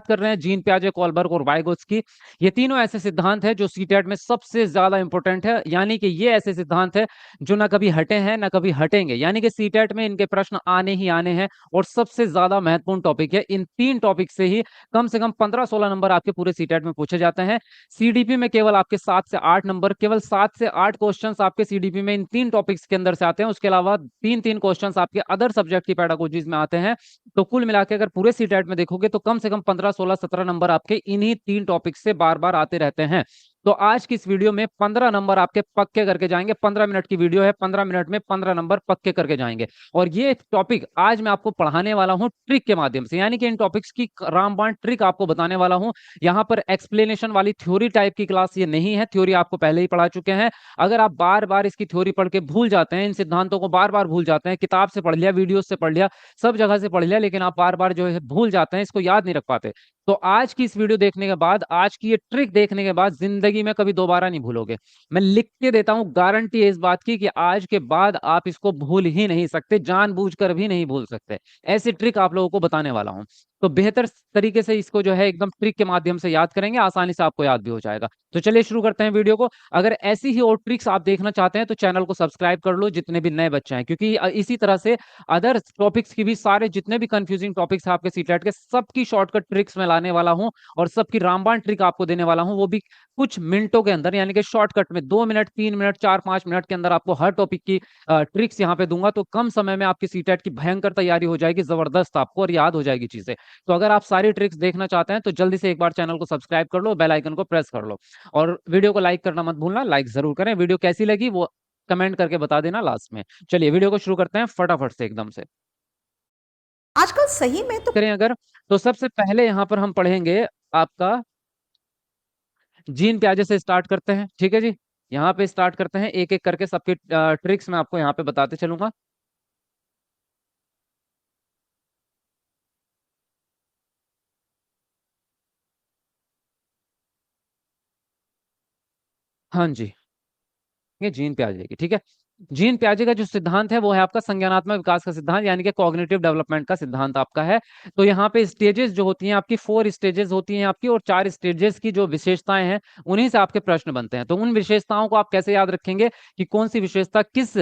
कर रहे हैं जीन पियाजे, कोलबर्ग और वाइगोत्स्की। ये तीनों ऐसे सिद्धांत हैं जो सीटेट में सबसे ज्यादा इंपॉर्टेंट है, यानी कि ये ऐसे सिद्धांत है जो ना कभी हटे हैं ना कभी हटेंगे, यानी कि सीटेट में इनके प्रश्न आने ही आने हैं और सबसे ज्यादा महत्वपूर्ण टॉपिक है। इन तीन टॉपिक से कम 15-16 नंबर आपके पूरे सीटेट में पूछे जाते हैं। सीडीपी में केवल आपके 7 से 8 नंबर, केवल 7 से 8 क्वेश्चंस आपके सीडीपी में इन तीन टॉपिक्स के अंदर से आते हैं। उसके अलावा 3-3 क्वेश्चंस आपके अदर सब्जेक्ट की पेडागोजीज में आते हैं। तो कुल मिला के अगर पूरे सीटेट में देखोगे तो कम से कम 15-16-17 नंबर आपके इन्हीं तीन टॉपिक से बार बार आते रहते हैं। तो आज की इस वीडियो में 15 नंबर आपके पक्के करके जाएंगे। 15 मिनट की वीडियो है, 15 मिनट में 15 नंबर पक्के करके जाएंगे। और ये टॉपिक आज मैं आपको पढ़ाने वाला हूं ट्रिक के माध्यम से, यानी कि इन टॉपिक्स की रामबाण ट्रिक आपको बताने वाला हूं। यहाँ पर एक्सप्लेनेशन वाली थ्योरी टाइप की क्लास ये नहीं है, थ्योरी आपको पहले ही पढ़ा चुके हैं। अगर आप बार बार इसकी थ्योरी पढ़ के भूल जाते हैं, इन सिद्धांतों को बार बार भूल जाते हैं, किताब से पढ़ लिया, वीडियो से पढ़ लिया, सब जगह से पढ़ लिया, लेकिन आप बार बार जो है भूल जाते हैं, इसको याद नहीं रख पाते, तो आज की इस वीडियो देखने के बाद, आज की ये ट्रिक देखने के बाद जिंदगी में कभी दोबारा नहीं भूलोगे। मैं लिख के देता हूं, गारंटी है इस बात की कि आज के बाद आप इसको भूल ही नहीं सकते, जानबूझकर भी नहीं भूल सकते। ऐसी ट्रिक आप लोगों को बताने वाला हूं। तो बेहतर तरीके से इसको जो है एकदम ट्रिक के माध्यम से याद करेंगे, आसानी से आपको याद भी हो जाएगा। तो चलिए शुरू करते हैं वीडियो को। अगर ऐसी ही और ट्रिक्स आप देखना चाहते हैं तो चैनल को सब्सक्राइब कर लो, जितने भी नए बच्चे हैं, क्योंकि इसी तरह से अदर टॉपिक्स की भी, सारे जितने भी कंफ्यूजिंग टॉपिक्स हैं आपके सीटेट के, सबकी शॉर्टकट ट्रिक्स में लाने वाला हूं और सबकी रामबाण ट्रिक आपको देने वाला हूं, वो भी कुछ मिनटों के अंदर, यानी कि शॉर्टकट में 2 मिनट, 3 मिनट, 4-5 मिनट के अंदर आपको हर टॉपिक की ट्रिक्स यहाँ पे दूंगा। तो कम समय में आपकी सीटेट की भयंकर तैयारी हो जाएगी, जबरदस्त आपको, और याद हो जाएगी चीजें। तो अगर आप सारी ट्रिक्स देखना चाहते हैं तो जल्दी से एक बार चैनल को सब्सक्राइब कर लो, बेल आइकन को प्रेस कर लो और वीडियो को लाइक करना मत भूलना। लाइक जरूर करें। वीडियो कैसी लगी वो कमेंट करके बता देना लास्ट में। चलिए वीडियो को शुरू करते हैं फटाफट से एकदम से। आजकल सही में तो करें अगर, तो सबसे पहले यहाँ पर हम पढ़ेंगे आपका जीन प्याजे से स्टार्ट करते हैं, ठीक है जी। यहाँ पे स्टार्ट करते हैं, एक एक करके सबकी ट्रिक्स मैं आपको यहाँ पे बताते चलूंगा। हाँ जी, ये जीन प्याजे की, ठीक है। जीन प्याजे का जो सिद्धांत है वो है आपका संज्ञानात्मक विकास का सिद्धांत, यानी कि कॉग्निटिव डेवलपमेंट का सिद्धांत आपका है। तो यहाँ पे स्टेजेस जो होती हैं आपकी, 4 स्टेजेस होती हैं आपकी, और 4 स्टेजेस की जो विशेषताएं हैं उन्हीं से आपके प्रश्न बनते हैं। तो उन विशेषताओं को आप कैसे याद रखेंगे कि कौन सी विशेषता किस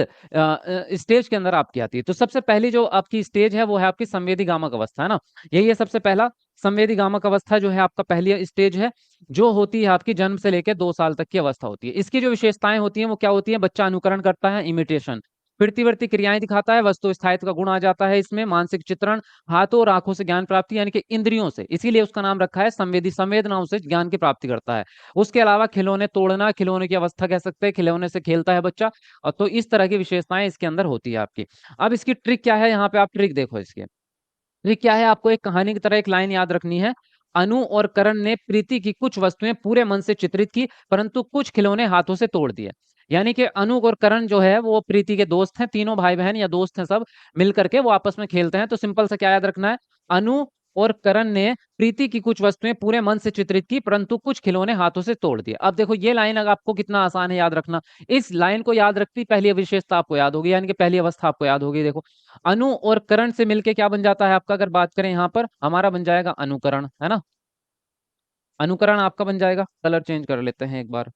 स्टेज के अंदर आपकी आती है। तो सबसे पहली जो आपकी स्टेज है वो है आपकी संवेदी गामक अवस्था, है ना। यही है सबसे पहला, संवेदी गामक अवस्था जो है आपका पहली स्टेज है, जो होती है आपकी जन्म से लेकर 2 साल तक की अवस्था होती है। इसकी जो विशेषताएं होती हैं वो क्या होती है, बच्चा अनुकरण करता है, इमिटेशन, प्रतिवर्ती क्रियाएं दिखाता है, वस्तु स्थायित्व का गुण आ जाता है इसमें, मानसिक चित्रण, हाथों और आंखों से ज्ञान प्राप्ति, यानी कि इंद्रियों से, इसीलिए उसका नाम रखा है संवेदी, संवेदनाओं से ज्ञान की प्राप्ति करता है। उसके अलावा खिलौने तोड़ना, खिलौने की अवस्था कह सकते हैं, खिलौने से खेलता है बच्चा। और तो इस तरह की विशेषताएं इसके अंदर होती है आपकी। अब इसकी ट्रिक क्या है, यहाँ पे आप ट्रिक देखो इसके। ये क्या है, आपको एक कहानी की तरह एक लाइन याद रखनी है। अनु और करण ने प्रीति की कुछ वस्तुएं पूरे मन से चित्रित की, परंतु कुछ खिलौने हाथों से तोड़ दिए। यानी कि अनु और करण जो है वो प्रीति के दोस्त हैं, तीनों भाई बहन या दोस्त हैं, सब मिल करके वो आपस में खेलते हैं। तो सिंपल से क्या याद रखना है, अनु और करण ने प्रीति की कुछ वस्तुएं पूरे मन से चित्रित की, परंतु कुछ खिलौने हाथों से तोड़ दिए। अब देखो ये लाइन अगर आपको कितना आसान है याद रखना। इस लाइन को याद रखती पहली विशेषता आपको याद होगी, यानी कि पहली अवस्था आपको याद होगी। देखो अनु और करण से मिलके क्या बन जाता है आपका, अगर बात करें यहाँ पर हमारा बन जाएगा अनुकरण, है ना। अनुकरण आपका बन जाएगा, कलर चेंज कर लेते हैं एक बार।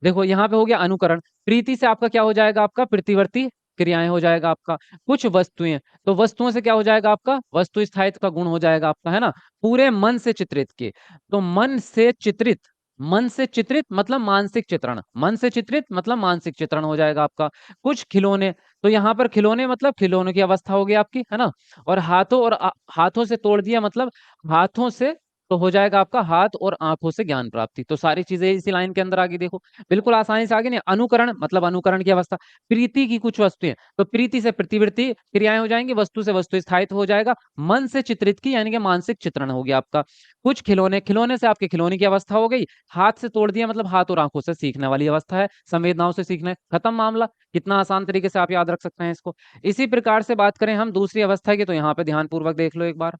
देखो यहाँ पे हो गया अनुकरण। प्रीति से आपका क्या हो जाएगा, आपका प्रतिवर्ती क्रियाएं हो जाएगा आपका। कुछ वस्तुएं, तो वस्तुओं से क्या हो जाएगा आपका, वस्तु स्थायित्व का गुण हो जाएगा आपका, है ना। पूरे मन से चित्रित किए, तो मन से चित्रित, मन से चित्रित मतलब मानसिक चित्रण, मन से चित्रित मतलब मानसिक चित्रण हो जाएगा आपका। कुछ खिलौने, तो यहाँ पर खिलौने मतलब खिलौनों की अवस्था होगी आपकी, है ना। और हाथों और हाथों से तोड़ दिया मतलब हाथों से, तो हो जाएगा आपका हाथ और आंखों से ज्ञान प्राप्ति। तो सारी चीजें इसी लाइन के अंदर आ गई, देखो बिल्कुल आसानी से आगे। नहीं, अनुकरण मतलब अनुकरण की अवस्था, प्रीति की कुछ वस्तुएं, तो प्रीति से प्रतिवृत्ति क्रियाएं हो जाएंगी, वस्तु से वस्तु स्थायित्व हो जाएगा, मन से चित्रित की यानी कि मानसिक चित्रण हो गया आपका। कुछ खिलौने, खिलौने से आपके खिलौने की अवस्था हो गई, हाथ से तोड़ दिया मतलब हाथ और आंखों से सीखने वाली अवस्था है, संवेदनाओं से सीखना है, खत्म मामला। कितना आसान तरीके से आप याद रख सकते हैं इसको। इसी प्रकार से बात करें हम दूसरी अवस्था की, तो यहाँ पे ध्यान पूर्वक देख लो एक बार।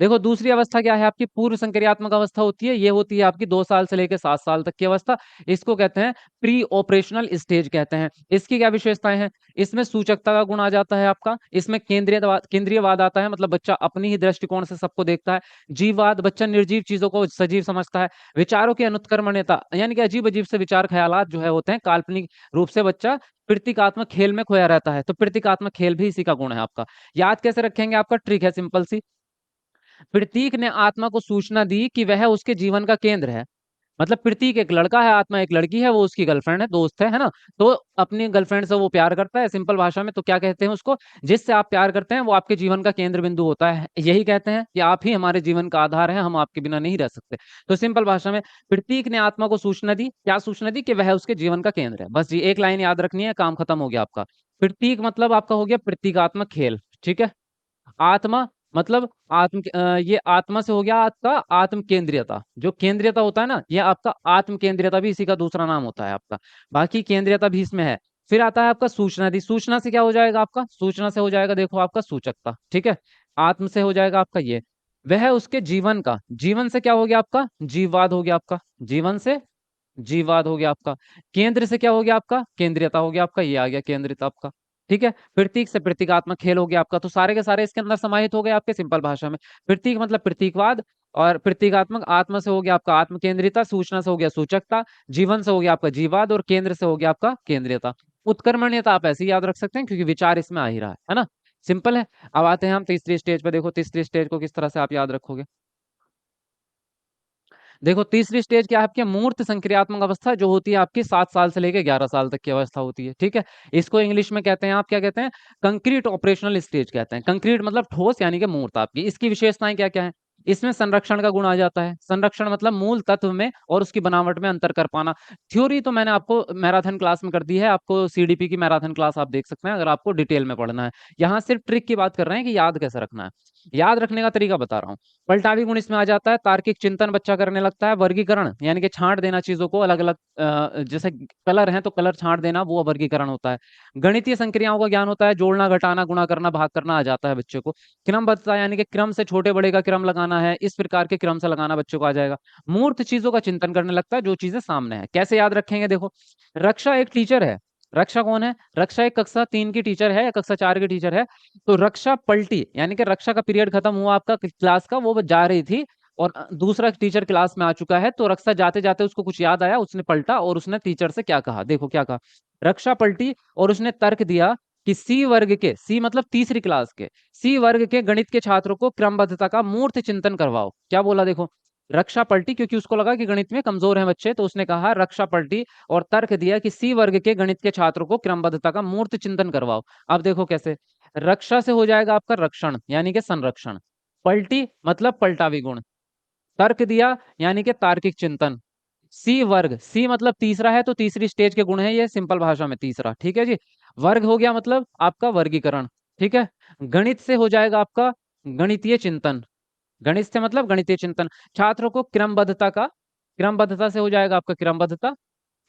देखो दूसरी अवस्था क्या है आपकी, पूर्व संक्रियात्मक अवस्था होती है, ये होती है आपकी 2 साल से लेकर 7 साल तक की अवस्था। इसको कहते हैं प्री ऑपरेशनल स्टेज कहते हैं। इसकी क्या विशेषताएं हैं, इसमें सूचकता का गुण आ जाता है आपका, इसमें केंद्रीयवाद आता है, मतलब बच्चा अपनी ही दृष्टिकोण से सबको देखता है। जीववाद, बच्चा निर्जीव चीजों को सजीव समझता है। विचारों की अनुत्क्रमण्यता, यानी कि अजीब अजीब से विचार ख्यालात जो है होते हैं, काल्पनिक रूप से बच्चा प्रतीकात्मक खेल में खोया रहता है, तो प्रतीकात्मक खेल भी इसी का गुण है आपका। याद कैसे रखेंगे, आपका ट्रिक है सिंपल सी। प्रतीक ने आत्मा को सूचना दी कि वह उसके जीवन का केंद्र है। मतलब प्रतीक एक लड़का है, आत्मा एक लड़की है, वो उसकी गर्लफ्रेंड है, दोस्त है ना। तो अपनी गर्लफ्रेंड से वो प्यार करता है, सिंपल भाषा में तो क्या कहते हैं उसको, जिससे आप प्यार करते हैं वो आपके जीवन का केंद्र बिंदु होता है। यही कहते हैं कि आप ही हमारे जीवन का आधार है, हम आपके बिना नहीं रह सकते। तो सिंपल भाषा में प्रतीक ने आत्मा को सूचना दी, क्या सूचना दी, कि वह उसके जीवन का केंद्र है। बस जी एक लाइन याद रखनी है, काम खत्म हो गया आपका। प्रतीक मतलब आपका हो गया प्रतीकात्मक खेल, ठीक है। आत्मा मतलब ये आत्मा से हो गया आपका आत्म केंद्रीयता, जो केंद्रीयता होता है ना, ये आपका आत्म केंद्रीयता भी इसी का दूसरा नाम होता है आपका। बाकी केंद्रीयता भी इसमें है। फिर आता है आपका सूचना दी, सूचना से क्या हो जाएगा आपका, सूचना से हो जाएगा देखो आपका सूचकता, ठीक है। आत्म से हो जाएगा आपका ये, वह उसके जीवन का, जीवन से क्या हो गया आपका, जीववाद हो गया आपका, जीवन से जीववाद हो गया आपका। केंद्र से क्या हो गया आपका, केंद्रीयता हो गया आपका, ये आ गया केंद्रित आपका, ठीक है। प्रतीक से प्रतीकात्मक खेल हो गया आपका। तो सारे के सारे इसके अंदर समाहित हो गए आपके सिंपल भाषा में। प्रतीक मतलब प्रतीकवाद, और प्रतीकात्मक आत्मा से हो गया आपका आत्म केंद्रिता, सूचना से हो गया सूचकता, जीवन से हो गया आपका जीववाद, और केंद्र से हो गया आपका केंद्रीयता। उत्कर्मण्यता आप ऐसे ही याद रख सकते हैं क्योंकि विचार इसमें आ ही रहा है ना। सिंपल है। अब आते हैं हम तीसरी स्टेज पे। देखो तीसरी स्टेज को किस तरह से आप याद रखोगे। देखो तीसरी स्टेज क्या है आपकी, मूर्त संक्रियात्मक अवस्था, जो होती है आपकी 7 साल से लेकर 11 साल तक की अवस्था होती है, ठीक है। इसको इंग्लिश में कहते हैं आप क्या कहते हैं, कंक्रीट ऑपरेशनल स्टेज कहते हैं। कंक्रीट मतलब ठोस यानी कि मूर्त आपकी। इसकी विशेषताएं क्या क्या है, इसमें संरक्षण का गुण आ जाता है। संरक्षण मतलब मूल तत्व में और उसकी बनावट में अंतर कर पाना। थ्योरी तो मैंने आपको मैराथन क्लास में कर दी है, आपको सीडीपी की मैराथन क्लास आप देख सकते हैं अगर आपको डिटेल में पढ़ना है। यहाँ सिर्फ ट्रिक की बात कर रहे हैं कि याद कैसे रखना है। याद रखने का तरीका बता रहा हूँ। पलटावी गुण इसमें आ जाता है, तार्किक चिंतन बच्चा करने लगता है। वर्गीकरण यानी कि छांट देना चीजों को अलग अलग, जैसे कलर है तो कलर छांट देना, वो वर्गीकरण होता है। गणितीय संक्रियाओं का ज्ञान होता है, जोड़ना घटाना गुणा करना भाग करना आ जाता है बच्चे को। क्रमबद्धता यानी कि क्रम से छोटे बड़े का क्रम लगाना है, इस प्रकार के क्रम से लगाना बच्चों को आ जाएगा। मूर्त चीजों का चिंतन करने लगता है, जो चीजें सामने है। कैसे याद रखेंगे, देखो रक्षा एक टीचर है। रक्षा कौन है, रक्षा एक कक्षा 3 की टीचर है या कक्षा 4 की टीचर है। तो रक्षा पलटी, यानी कि रक्षा का पीरियड खत्म हुआ आपका क्लास का, वो जा रही थी और दूसरा टीचर क्लास में आ चुका है। तो रक्षा जाते जाते उसको कुछ याद आया, उसने पलटा और उसने टीचर से क्या कहा, देखो क्या कहा। रक्षा पलटी और उसने तर्क दिया कि सी वर्ग के, सी मतलब तीसरी क्लास के, सी वर्ग के गणित के छात्रों को क्रमबद्धता का मूर्त चिंतन करवाओ। क्या बोला देखो, रक्षा पलटी, क्योंकि उसको लगा कि गणित में कमजोर हैं बच्चे, तो उसने कहा रक्षा पलटी और तर्क दिया कि सी वर्ग के गणित के छात्रों को क्रमबद्धता का मूर्त चिंतन करवाओ। अब देखो कैसे, रक्षा से हो जाएगा आपका रक्षण यानी कि संरक्षण, पलटी मतलब पलटावी गुण, तर्क दिया यानी कि तार्किक चिंतन, सी वर्ग, सी मतलब तीसरा है तो तीसरी स्टेज के गुण है ये सिंपल भाषा में तीसरा, ठीक है जी। वर्ग हो गया मतलब आपका वर्गीकरण, ठीक है। गणित से हो जाएगा आपका गणितीय चिंतन, गणित से मतलब गणितीय चिंतन। छात्रों को क्रमबद्धता का, क्रमबद्धता से हो जाएगा आपका क्रमबद्धता,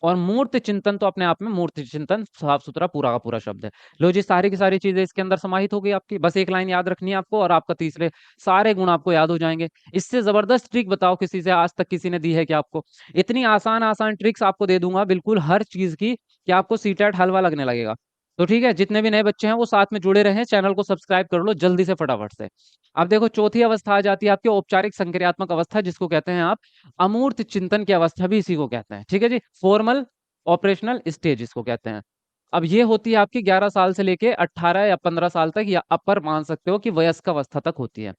और मूर्त चिंतन तो अपने आप में मूर्त चिंतन साफ सुथरा पूरा का पूरा शब्द है। लो जी सारी की सारी चीजें इसके अंदर समाहित हो गई आपकी। बस एक लाइन याद रखनी है आपको और आपका तीसरे सारे गुण आपको याद हो जाएंगे। इससे जबरदस्त ट्रिक बताओ किसी से आज तक किसी ने दी है कि आपको, इतनी आसान आसान ट्रिक्स आपको दे दूंगा बिल्कुल हर चीज की कि आपको सीटेट हलवा लगने लगेगा। तो ठीक है, जितने भी नए बच्चे हैं वो साथ में जुड़े रहें, चैनल को सब्सक्राइब कर लो जल्दी से फटाफट से। अब देखो चौथी अवस्था आ जाती है आपकी औपचारिक संक्रियात्मक अवस्था, जिसको कहते हैं आप अमूर्त चिंतन की अवस्था भी इसी को कहते हैं, ठीक है जी। फॉर्मल ऑपरेशनल स्टेज इसको कहते हैं। अब ये होती है आपकी 11 साल से लेके 18 या 15 साल तक, या अपर मान सकते हो कि वयस्क अवस्था तक होती है।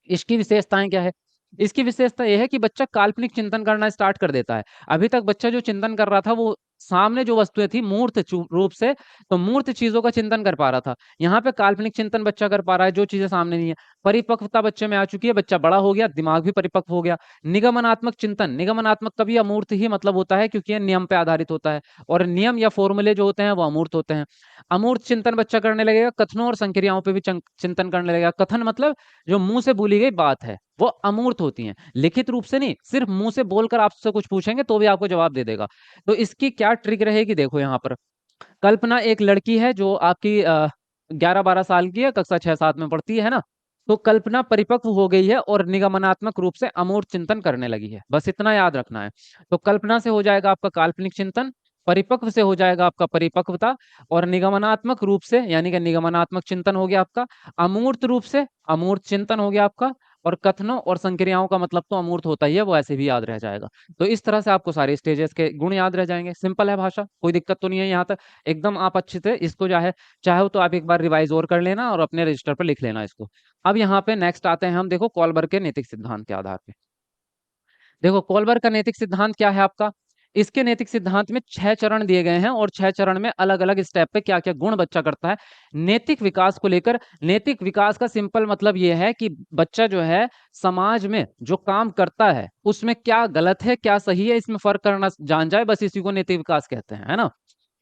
इसकी विशेषताएं क्या है, इसकी विशेषता यह है कि बच्चा काल्पनिक चिंतन करना स्टार्ट कर देता है। अभी तक बच्चा जो चिंतन कर रहा था वो सामने जो वस्तुएं थी मूर्त रूप से, तो मूर्त चीजों का चिंतन कर पा रहा था। यहाँ पे काल्पनिक चिंतन बच्चा कर पा रहा है, जो चीजें सामने नहीं है। परिपक्वता बच्चे में आ चुकी है, बच्चा बड़ा हो गया, दिमाग भी परिपक्व हो गया। निगमनात्मक चिंतन, निगमनात्मक कभी अमूर्त ही मतलब होता है क्योंकि यह नियम पे आधारित होता है, और नियम या फॉर्मूले जो होते हैं वो अमूर्त होते हैं। अमूर्त चिंतन बच्चा करने लगेगा, कथनों और संक्रियाओं पे भी चिंतन करने लगेगा। कथन मतलब जो मुंह से बोली गई बात है वो अमूर्त होती हैं, लिखित रूप से नहीं, सिर्फ मुंह से बोलकर आपसे कुछ पूछेंगे तो भी आपको जवाब दे देगा। तो इसकी क्या ट्रिक रहेगी, देखो यहाँ पर कल्पना एक लड़की है जो आपकी 11-12 साल की है, कक्षा 6-7 में पढ़ती है ना। तो कल्पना परिपक्व हो गई है और निगमनात्मक रूप से अमूर्त चिंतन करने लगी है। बस इतना याद रखना है। तो कल्पना से हो जाएगा आपका काल्पनिक चिंतन, परिपक्व से हो जाएगा आपका परिपक्वता, और निगमनात्मक रूप से यानी कि निगमनात्मक चिंतन हो गया आपका, अमूर्त रूप से अमूर्त चिंतन हो गया आपका, और कथनों और संक्रियाओं का मतलब तो अमूर्त होता ही है, वो ऐसे भी याद रह जाएगा। तो इस तरह से आपको सारे स्टेजेस के गुण याद रह जाएंगे। सिंपल है भाषा, कोई दिक्कत तो नहीं है यहाँ तक। एकदम आप अच्छे से इसको जो है चाहो तो आप एक बार रिवाइज और कर लेना और अपने रजिस्टर पर लिख लेना इसको। अब यहाँ पे नेक्स्ट आते हैं हम, देखो कॉलबर्ग के नैतिक सिद्धांत के आधार पे। देखो कॉलबर्ग का नैतिक सिद्धांत क्या है आपका। इसके नैतिक सिद्धांत में 6 चरण दिए गए हैं और 6 चरण में अलग अलग स्टेप पे क्या क्या गुण बच्चा करता है नैतिक विकास को लेकर। नैतिक विकास का सिंपल मतलब ये है कि बच्चा जो है समाज में जो काम करता है उसमें क्या गलत है क्या सही है इसमें फर्क करना जान जाए, बस इसी को नैतिक विकास कहते हैं, है ना।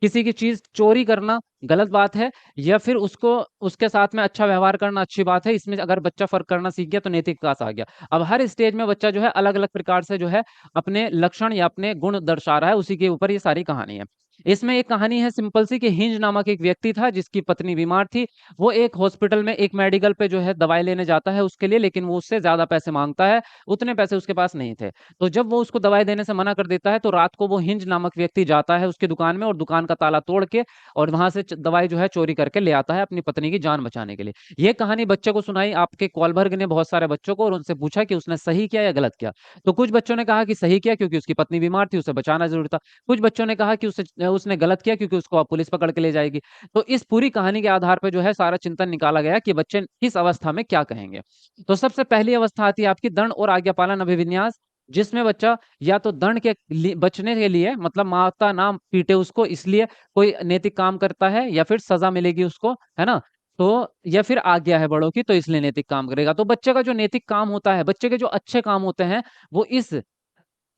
किसी की चीज चोरी करना गलत बात है या फिर उसको उसके साथ में अच्छा व्यवहार करना अच्छी बात है, इसमें अगर बच्चा फर्क करना सीख गया तो नैतिक विकास आ गया। अब हर स्टेज में बच्चा जो है अलग अलग प्रकार से जो है अपने लक्षण या अपने गुण दर्शा रहा है, उसी के ऊपर ये सारी कहानी है। इसमें एक कहानी है सिंपल सी कि हिंज नामक एक व्यक्ति था जिसकी पत्नी बीमार थी। वो एक हॉस्पिटल में एक मेडिकल पे जो है दवाई लेने जाता है उसके लिए, लेकिन वो उससे ज्यादा पैसे मांगता है, उतने पैसे उसके पास नहीं थे। तो जब वो उसको दवाई देने से मना कर देता है तो रात को वो हिंज नामक व्यक्ति जाता है उसकी दुकान में और दुकान का ताला तोड़ के और वहां से दवाई जो है चोरी करके ले आता है अपनी पत्नी की जान बचाने के लिए। ये कहानी बच्चे को सुनाई आपके कॉलबर्ग ने बहुत सारे बच्चों को और उनसे पूछा कि उसने सही किया या गलत किया। तो कुछ बच्चों ने कहा कि सही किया क्योंकि उसकी पत्नी बीमार थी, उसे बचाना जरूरी था। कुछ बच्चों ने कहा कि उसने गलत किया क्योंकि उसको अब पुलिस पकड़ के ले जाएगी। तो इस पूरी कहानी के आधार पर जो है सारा चिंतन निकाला गया कि बच्चे किस अवस्था में क्या कहेंगे। तो सबसे पहली अवस्था आती है आपकी दंड और आज्ञा पालन अभिविन्यास, जिसमें बच्चा या तो दंड के बचने के लिए मतलब माता ना पीटे उसको इसलिए कोई नैतिक काम करता है, या फिर सजा मिलेगी उसको, है ना। तो या फिर आज्ञा है बड़ों की तो इसलिए नैतिक काम करेगा। तो बच्चे का जो नैतिक काम होता है, बच्चे के जो अच्छे काम होते हैं वो इस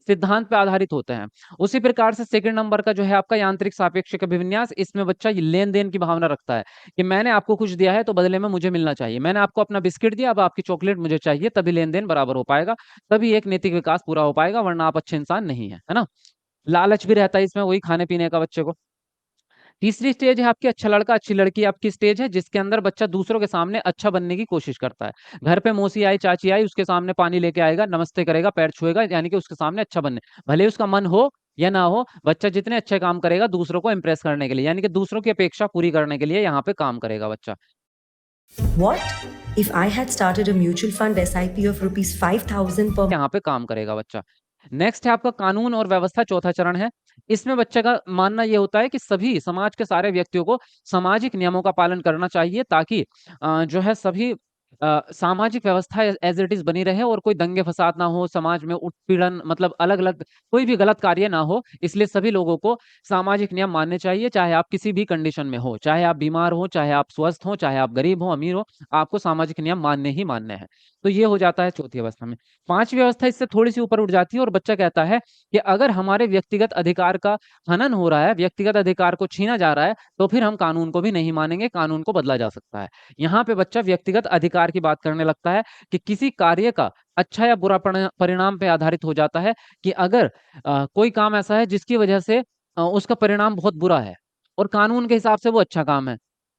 सिद्धांत पे आधारित होते हैं। उसी प्रकार से सेकंड नंबर का जो है आपका यांत्रिक सापेक्षिक अभिविन्यास, इसमें बच्चा ये लेन देन की भावना रखता है कि मैंने आपको कुछ दिया है तो बदले में मुझे मिलना चाहिए। मैंने आपको अपना बिस्किट दिया, अब आपकी चॉकलेट मुझे चाहिए, तभी लेन देन बराबर हो पाएगा, तभी एक नैतिक विकास पूरा हो पाएगा, वरना आप अच्छे इंसान नहीं है ना। लालच भी रहता है इसमें, वही खाने पीने का बच्चे को। तीसरी स्टेज है आपकी अच्छा लड़का अच्छी लड़की आपकी स्टेज है, जिसके अंदर बच्चा दूसरों के सामने अच्छा बनने की कोशिश करता है। घर पे मौसी आई चाची आई उसके सामने पानी लेके आएगा, नमस्ते करेगा, पैर छुएगा, यानी कि उसके सामने अच्छा बनने, भले ही उसका मन हो या ना हो, बच्चा जितने अच्छे काम करेगा दूसरों को इंप्रेस करने के लिए, यानी कि दूसरों की अपेक्षा पूरी करने के लिए यहाँ पे काम करेगा बच्चा। What if I had started a mutual fund SIP of rupees 5,000 per यहाँ पे काम करेगा बच्चा। नेक्स्ट है आपका कानून और व्यवस्था, चौथा चरण है। इसमें बच्चे का मानना ये होता है कि सभी समाज के सारे व्यक्तियों को सामाजिक नियमों का पालन करना चाहिए, ताकि जो है सभी सामाजिक व्यवस्था एज इट इज बनी रहे और कोई दंगे फसाद ना हो, समाज में उत्पीड़न मतलब अलग अलग कोई भी गलत कार्य ना हो। इसलिए सभी लोगों को सामाजिक नियम मानने चाहिए, चाहे आप किसी भी कंडीशन में हो, चाहे आप बीमार हो, चाहे आप स्वस्थ हो, चाहे आप गरीब हो अमीर हो, आपको सामाजिक नियम मानने ही मानने हैं। तो ये हो जाता है चौथी अवस्था में। पांचवी अवस्था इससे थोड़ी सी ऊपर उठ जाती है और बच्चा कहता है कि अगर हमारे व्यक्तिगत अधिकार का हनन हो रहा है, व्यक्तिगत अधिकार को छीना जा रहा है, तो फिर हम कानून को भी नहीं मानेंगे, कानून को बदला जा सकता है। यहाँ पे बच्चा व्यक्तिगत अधिकार की बात करने लगता है कि किसी कार्य का अच्छा या बुरा परिणाम पे आधारित हो जाता है, कि अगर कोई काम ऐसा है जिसकी वजह से उसका परिणाम बहुत बुरा है और कानून के हिसाब से वो अच्छा काम है,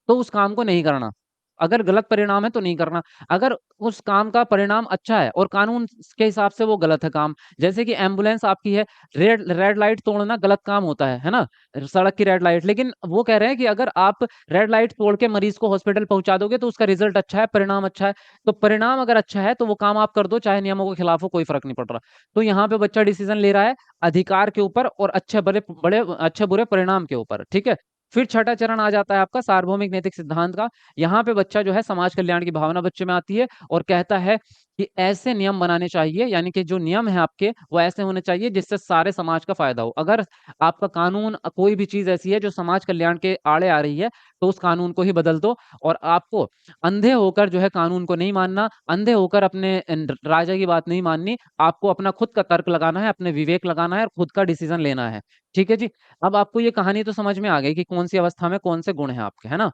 तो उस काम को नहीं करना। अगर गलत परिणाम है तो नहीं करना। अगर उस काम का परिणाम अच्छा है और कानून के हिसाब से वो गलत है काम, जैसे कि एम्बुलेंस आपकी है, रेड रेड लाइट तोड़ना गलत काम होता है ना, सड़क की रेड लाइट, लेकिन वो कह रहे हैं कि अगर आप रेड लाइट तोड़ के मरीज को हॉस्पिटल पहुंचा दोगे तो उसका रिजल्ट अच्छा है, परिणाम अच्छा है। तो परिणाम अगर अच्छा है तो वो काम आप कर दो, चाहे नियमों के खिलाफ हो, कोई फर्क नहीं पड़ रहा। तो यहाँ पे बच्चा डिसीजन ले रहा है अधिकार के ऊपर और अच्छे बड़े बड़े अच्छे बुरे परिणाम के ऊपर, ठीक है। फिर छठा चरण आ जाता है आपका सार्वभौमिक नैतिक सिद्धांत का। यहाँ पे बच्चा जो है समाज कल्याण की भावना बच्चे में आती है और कहता है कि ऐसे नियम बनाने चाहिए, यानी कि जो नियम है आपके वो ऐसे होने चाहिए जिससे सारे समाज का फायदा हो। अगर आपका कानून कोई भी चीज ऐसी है जो समाज कल्याण के आड़े आ रही है तो उस कानून को ही बदल दो। और आपको अंधे होकर जो है कानून को नहीं मानना, अंधे होकर अपने राजा की बात नहीं माननी, आपको अपना खुद का तर्क लगाना है, अपने विवेक लगाना है और खुद का डिसीजन लेना है। ठीक है जी। अब आपको ये कहानी तो समझ में आ गई कि कौन सी अवस्था में कौन से गुण हैं आपके, है ना।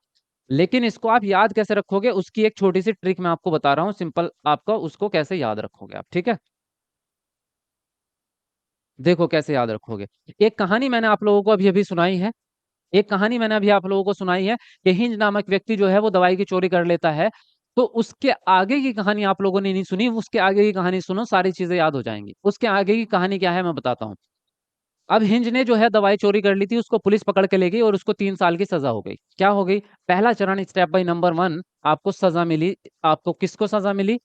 लेकिन इसको आप याद कैसे रखोगे उसकी एक छोटी सी ट्रिक मैं आपको बता रहा हूँ, सिंपल आपका उसको कैसे याद रखोगे आप, ठीक है। देखो कैसे याद रखोगे। एक कहानी मैंने आप लोगों को अभी अभी सुनाई है, एक कहानी मैंने अभी आप लोगों को सुनाई है कि हिंज नामक व्यक्ति जो है वो दवाई की चोरी कर लेता है। तो उसके आगे की कहानी आप लोगों ने नहीं सुनी, उसके आगे की कहानी सुनो, सारी चीजें याद हो जाएंगी। उसके आगे की कहानी क्या है मैं बताता हूँ। अब हिंज ने जो है दवाई चोरी कर ली थी, उसको पुलिस पकड़ के ले गई और उसको 3 साल की सजा हो गई। क्या हो गई? पहला चरण, स्टेप बाय नंबर 1, आपको सजा मिली। आपको किसको सजा मिली?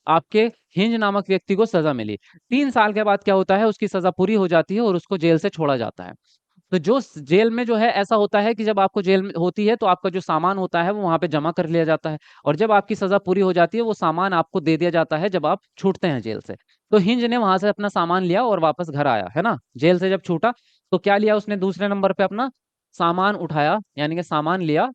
आपके हिंज नामक व्यक्ति को सजा मिली। 3 साल के बाद क्या होता है, उसकी सजा पूरी हो जाती है और उसको जेल से छोड़ा जाता है। तो जो जेल में जो है ऐसा होता है कि जब आपको जेल में होती है तो आपका जो सामान होता है वो वहां पे जमा कर लिया जाता है, और जब आपकी सजा पूरी हो जाती है वो सामान आपको दे दिया जाता है जब आप छूटते हैं जेल से। तो हिंज ने वहां से अपना सामान लिया और वापस घर आया, है ना। जेल से जब छूटा तो क्या लिया उसने? दूसरे नंबर पे अपना सामान उठाया, यानी कि सामान लिया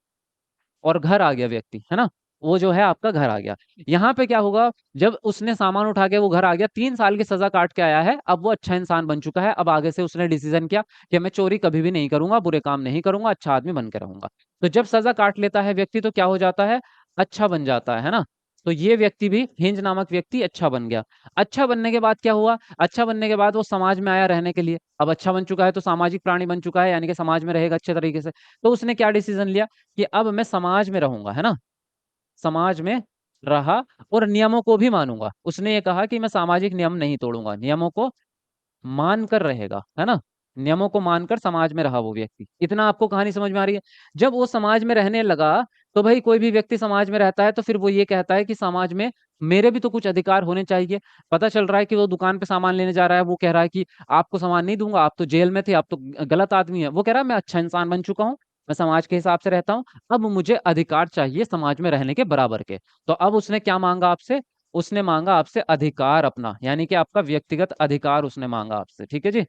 और घर आ गया व्यक्ति, है ना। वो जो है आपका घर आ गया। यहाँ पे क्या होगा, जब उसने सामान उठा के वो घर आ गया, 3 साल की सजा काट के आया है, अब वो अच्छा इंसान बन चुका है। अब आगे से उसने डिसीजन किया कि मैं चोरी कभी भी नहीं करूंगा, बुरे काम नहीं करूंगा, अच्छा आदमी बन के रहूंगा। तो जब सजा काट लेता है व्यक्ति तो क्या हो जाता है? अच्छा बन जाता है ना। तो ये व्यक्ति भी, हिंज नामक व्यक्ति, अच्छा बन गया। अच्छा बनने के बाद क्या हुआ? अच्छा बनने के बाद वो समाज में आया रहने के लिए। अब अच्छा बन चुका है तो सामाजिक प्राणी बन चुका है, यानी कि समाज में रहेगा अच्छे तरीके से। तो उसने क्या डिसीजन लिया कि अब मैं समाज में रहूंगा, है ना। समाज में रहा और नियमों को भी मानूंगा। उसने ये कहा कि मैं सामाजिक नियम नहीं तोड़ूंगा, नियमों को मानकर रहेगा, है ना। नियमों को मानकर समाज में रहा वो व्यक्ति। इतना आपको कहानी समझ में आ रही है? जब वो समाज में रहने लगा तो भाई कोई भी व्यक्ति समाज में रहता है तो फिर वो ये कहता है कि समाज में मेरे भी तो कुछ अधिकार होने चाहिए। पता चल रहा है कि वो दुकान पे सामान लेने जा रहा है, वो कह रहा है कि आपको सामान नहीं दूंगा, आप तो जेल में थे, आप तो गलत आदमी है। वो कह रहा है मैं अच्छा इंसान बन चुका हूँ, मैं समाज के हिसाब से रहता हूँ, अब मुझे अधिकार चाहिए समाज में रहने के बराबर के। तो अब उसने क्या मांगा आपसे? उसने मांगा आपसे अधिकार अपना, यानी कि आपका व्यक्तिगत अधिकार उसने मांगा आपसे, ठीक है जी।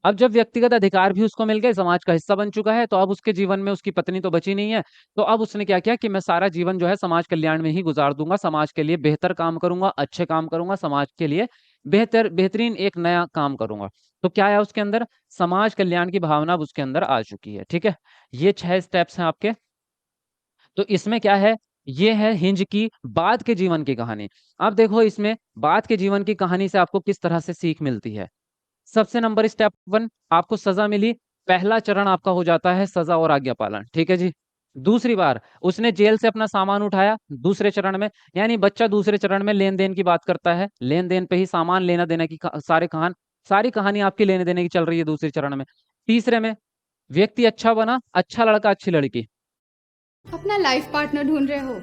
अब जब व्यक्तिगत अधिकार भी उसको मिल गए, समाज का हिस्सा बन चुका है, तो अब उसके जीवन में उसकी पत्नी तो बची नहीं है। तो अब उसने क्या किया कि मैं सारा जीवन जो है समाज कल्याण में ही गुजार दूंगा, समाज के लिए बेहतर काम करूंगा, अच्छे काम करूंगा, समाज के लिए बेहतरीन एक नया काम करूंगा। तो क्या है उसके अंदर? समाज कल्याण की भावना अब उसके अंदर आ चुकी है, ठीक है। ये 6 स्टेप्स हैं आपके। तो इसमें क्या है? ये है हिंज की बाद के जीवन की कहानी। अब देखो इसमें बाद के जीवन की कहानी से आपको किस तरह से सीख मिलती है। सबसे नंबर स्टेप 1, आपको सजा मिली। पहला चरण आपका हो जाता है सजा और आज्ञा पालन, ठीक है जी। दूसरी बार उसने जेल से अपना सामान उठाया दूसरे चरण में, यानी बच्चा दूसरे चरण में लेन देन की बात करता है, लेन देन पे ही सामान लेना देना की सारी कहानी आपकी लेने देने की चल रही है दूसरे चरण में। तीसरे में व्यक्ति अच्छा बना, अच्छा लड़का अच्छी लड़की, अपना लाइफ पार्टनर ढूंढ रहे हो?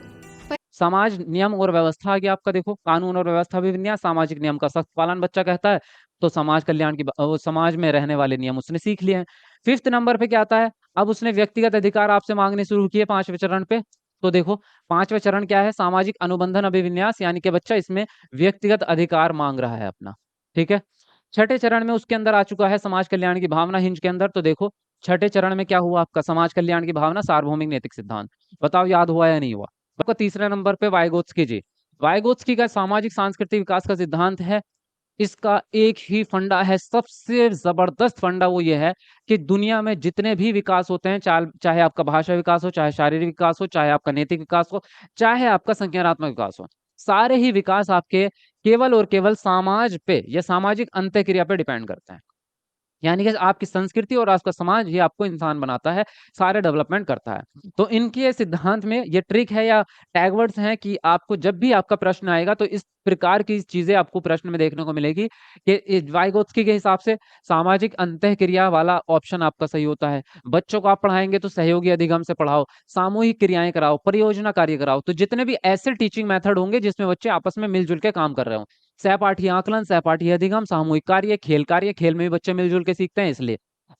समाज नियम और व्यवस्था आ गया आपका। देखो कानून और व्यवस्था भी बन गया, सामाजिक नियम का सख्त पालन बच्चा कहता है, तो समाज कल्याण की वो समाज में रहने वाले नियम उसने सीख लिए हैं। फिफ्थ नंबर पे क्या आता है? अब उसने व्यक्तिगत अधिकार आपसे मांगने शुरू किए 5वें चरण पे। तो देखो 5वां चरण क्या है? सामाजिक अनुबंधन अभिविन्यास, यानी कि बच्चा इसमें व्यक्तिगत अधिकार मांग रहा है अपना, ठीक है। छठे चरण में उसके अंदर आ चुका है समाज कल्याण की भावना हिंज के अंदर। तो देखो छठे चरण में क्या हुआ आपका? समाज कल्याण की भावना, सार्वभौमिक नैतिक सिद्धांत। बताओ याद हुआ या नहीं हुआ? आपका तीसरे नंबर पे वाइगोत्स्की जी। वाइगोत्स्की का सामाजिक सांस्कृतिक विकास का सिद्धांत है। इसका एक ही फंडा है, सबसे जबरदस्त फंडा, वो ये है कि दुनिया में जितने भी विकास होते हैं, चाहे आपका भाषा विकास हो, चाहे शारीरिक विकास हो, चाहे आपका नैतिक विकास हो, चाहे आपका संज्ञानात्मक विकास हो, सारे ही विकास आपके केवल और केवल समाज पे या सामाजिक अंतःक्रिया पे डिपेंड करते हैं। यानी कि आपकी संस्कृति और आपका समाज ही आपको इंसान बनाता है, सारे डेवलपमेंट करता है। तो इनके सिद्धांत में ये ट्रिक है या टैगवर्ड्स हैं कि आपको जब भी आपका प्रश्न आएगा तो इस प्रकार की चीजें आपको प्रश्न में देखने को मिलेगी कि वाइगोत्स्की के हिसाब से सामाजिक अंतःक्रिया वाला ऑप्शन आपका सही होता है। बच्चों को आप पढ़ाएंगे तो सहयोगी अधिगम से पढ़ाओ, सामूहिक क्रियाएं कराओ, परियोजना कार्य कराओ। तो जितने भी ऐसे टीचिंग मेथड होंगे जिसमें बच्चे आपस में मिलजुल के काम कर रहे हो, सहपाठी आकलन, सहपाठी अधिगम, सामूहिक कार्य, खेल में भी बच्चे मिलजुल के सीखते हैं, इसलिए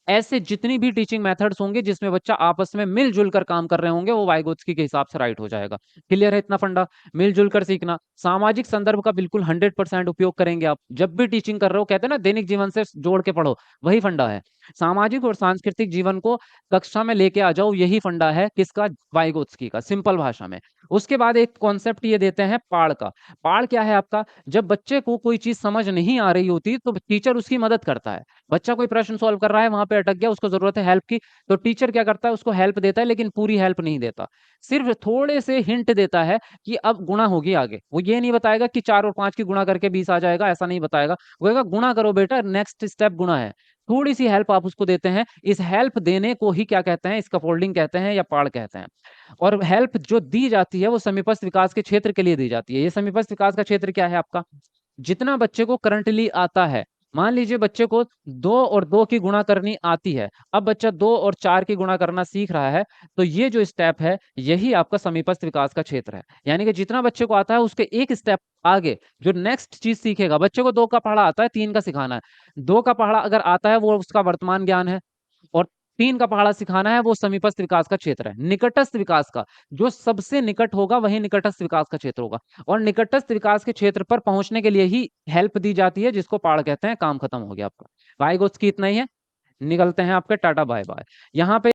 ऐसे जितनी भी टीचिंग मेथड्स होंगे जिसमें बच्चा आपस में मिलजुल कर काम कर रहे होंगे वो वाइगोत्स्की के हिसाब से राइट हो जाएगा। क्लियर है इतना फंडा? मिलजुल कर सीखना, सामाजिक संदर्भ का बिल्कुल 100% उपयोग करेंगे आप जब भी टीचिंग कर रहे हो। कहते हैं ना दैनिक जीवन से जोड़ के पढ़ो, वही फंडा है। सामाजिक और सांस्कृतिक जीवन को कक्षा में लेके आ जाओ, यही फंडा है किसका? वाइगोत्स्की का, सिंपल भाषा में। उसके बाद एक कॉन्सेप्ट ये देते हैं पाड़ का। पाड़ क्या है आपका? जब बच्चे को कोई चीज समझ नहीं आ रही होती तो टीचर उसकी मदद करता है। बच्चा कोई प्रश्न सॉल्व कर रहा है, वहां पे अटक गया, उसको जरूरत है हेल्प की, तो टीचर क्या करता है? उसको हेल्प देता है, लेकिन पूरी हेल्प नहीं देता, सिर्फ थोड़े से हिंट देता है कि अब गुणा होगी आगे। वो ये नहीं बताएगा कि 4 और 5 की गुणा करके 20 आ जाएगा, ऐसा नहीं बताएगा। वो कहेगा गुणा करो बेटा, नेक्स्ट स्टेप गुणा है। थोड़ी सी हेल्प आप उसको देते हैं, इस हेल्प देने को ही क्या कहते हैं, स्कैफोल्डिंग कहते हैं या पाड़ कहते हैं। और हेल्प जो दी जाती है वो समीपस्थ विकास के क्षेत्र के लिए दी जाती है। ये समीपस्थ विकास का क्षेत्र क्या है आपका, जितना बच्चे को करंटली आता है। मान लीजिए बच्चे को 2 और 2 की गुणा करनी आती है, अब बच्चा 2 और 4 की गुणा करना सीख रहा है, तो ये जो स्टेप है यही आपका समीपस्थ विकास का क्षेत्र है। यानी कि जितना बच्चे को आता है उसके एक स्टेप आगे जो नेक्स्ट चीज सीखेगा, बच्चे को 2 का पहाड़ा आता है, 3 का सिखाना है। 2 का पहाड़ा अगर आता है वो उसका वर्तमान ज्ञान है, और 3 का पहाड़ा सिखाना है वो समीपस्थ विकास का क्षेत्र है। निकटस्थ विकास का जो सबसे निकट होगा वही निकटस्थ विकास का क्षेत्र होगा, और निकटस्थ विकास के क्षेत्र पर पहुंचने के लिए ही हेल्प दी जाती है, जिसको पाड़ कहते हैं। काम खत्म हो गया आपका। बाय गोट्स की इतना ही है, निकलते हैं आपके, टाटा बाय बाय। यहाँ पे